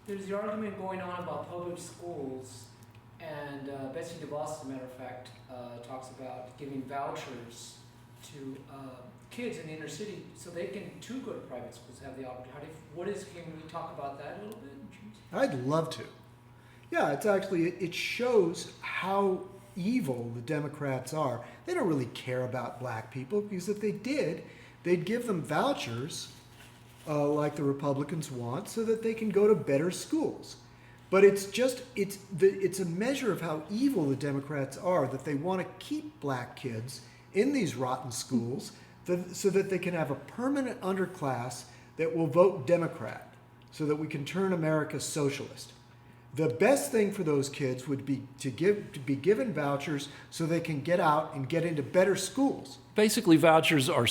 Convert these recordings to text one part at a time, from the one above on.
There's the argument going on about public schools, and Betsy DeVos, as a matter of fact, talks about giving vouchers to kids in the inner city so they can too go to private schools, have the opportunity. Can we talk about that a little bit? I'd love to. Yeah, it's actually, it shows how evil the Democrats are. They don't really care about black people, because if they did, they'd give them vouchers like the Republicans want so that they can go to better schools. But it's a measure of how evil the Democrats are, that they want to keep black kids in these rotten schools so that they can have a permanent underclass that will vote Democrat, so that we can turn America socialist. The best thing for those kids would be to be given vouchers so they can get out and get into better schools. Basically, vouchers are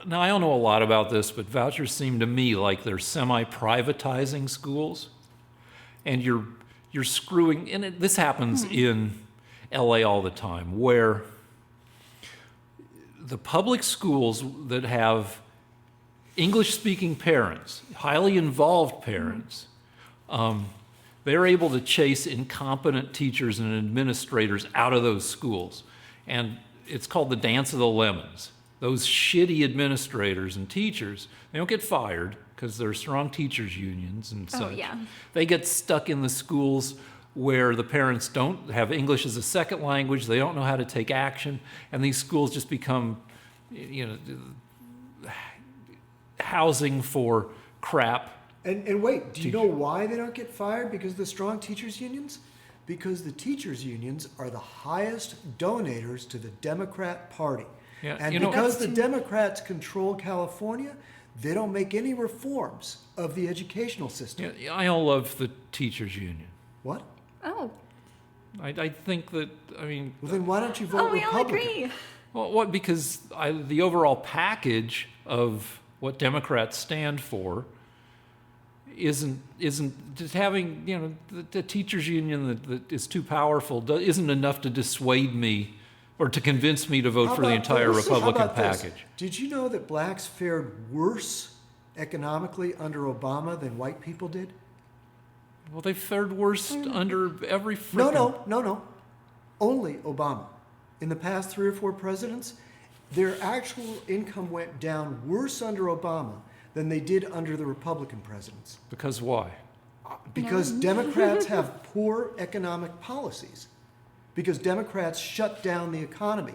now I don't know a lot about this, but vouchers seem to me like they're semi-privatizing schools. And you're screwing, and this happens in LA all the time, where the public schools that have English-speaking parents, highly involved parents, they're able to chase incompetent teachers and administrators out of those schools. And it's called the dance of the lemons. Those shitty administrators and teachers, they don't get fired because there are strong teachers unions and such. Oh, yeah. They get stuck in the schools where the parents don't have English as a second language, they don't know how to take action, and these schools just become, housing for crap. And wait, do you know why they don't get fired? Because of the strong teachers unions? Because the teachers unions are the highest donators to the Democrat Party. Yeah, and because the Democrats control California, they don't make any reforms of the educational system. Yeah, I don't love the teachers union. What? Oh. I think that, Well, then why don't you vote we all Republican? agree. Well, what? Because the overall package of what Democrats stand for isn't just having, the teachers union that is too powerful isn't enough to dissuade me or to convince me to vote for the entire Republican package. Did you know that blacks fared worse economically under Obama than white people did? Well, they fared worse under every freaking... No. Only Obama. In the past 3 or 4 presidents, their actual income went down worse under Obama than they did under the Republican presidents. Because why? Because Democrats have poor economic policies. Because Democrats shut down the economy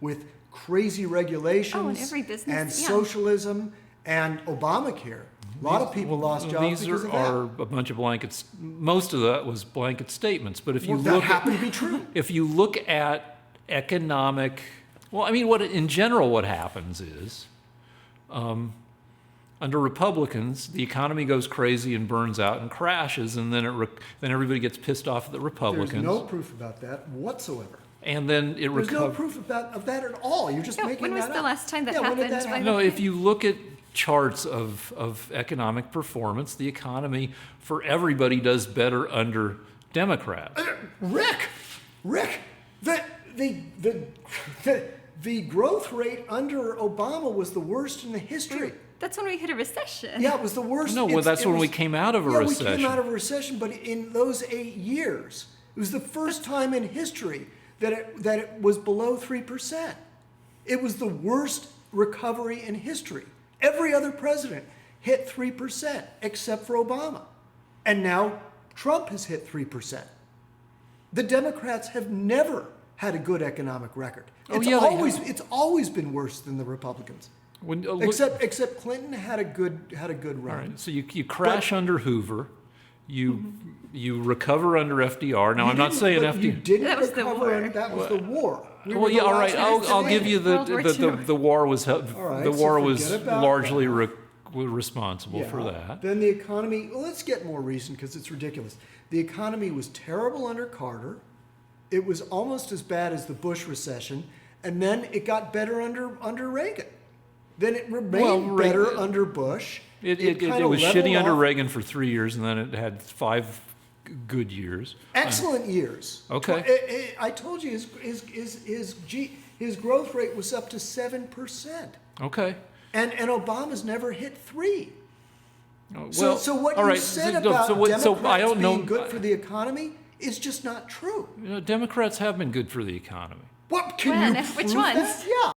with crazy regulations and every business, and socialism and Obamacare. A lot of people lost jobs because of that. These are a bunch of blankets. Most of that was blanket statements. But if you that happened to be true. If you look at economic, in general, what happens is, under Republicans, the economy goes crazy and burns out and crashes, and then everybody gets pissed off at the Republicans. There's no proof about that whatsoever. And then it recovers. There's no proof of that at all. You're just making that up. When was the last time that happened? When did that happen? No, if you look at charts of economic performance, the economy for everybody does better under Democrats. Rick, the growth rate under Obama was the worst in the history. That's when we hit a recession. Yeah, it was the worst. No, that's when we came out of a recession. Yeah, we came out of a recession, but in those 8 years, it was the first time in history that it was below 3%. It was the worst recovery in history. Every other president hit 3%, except for Obama. And now Trump has hit 3%. The Democrats have never had a good economic record. It's always been worse than the Republicans. Except Clinton had a good run. All right, so you crash under Hoover, you recover under FDR. Now I'm not saying FDR. You didn't that was recover. the war. That was the war. All right. I'll give you the war was largely responsible for that. Then the economy. Well, let's get more recent because it's ridiculous. The economy was terrible under Carter. It was almost as bad as the Bush recession, and then it got better under Reagan. Then it remained better under Bush. It was shitty under Reagan for 3 years, and then it had 5 good years. Excellent years. Okay. I told you his growth rate was up to 7%. Okay. And Obama's never hit 3. So what all you right, said so- about so what- Democrats so I don't know- being good for the economy is just not true. Democrats have been good for the economy. What can When? you Which prove ones? that? Yeah.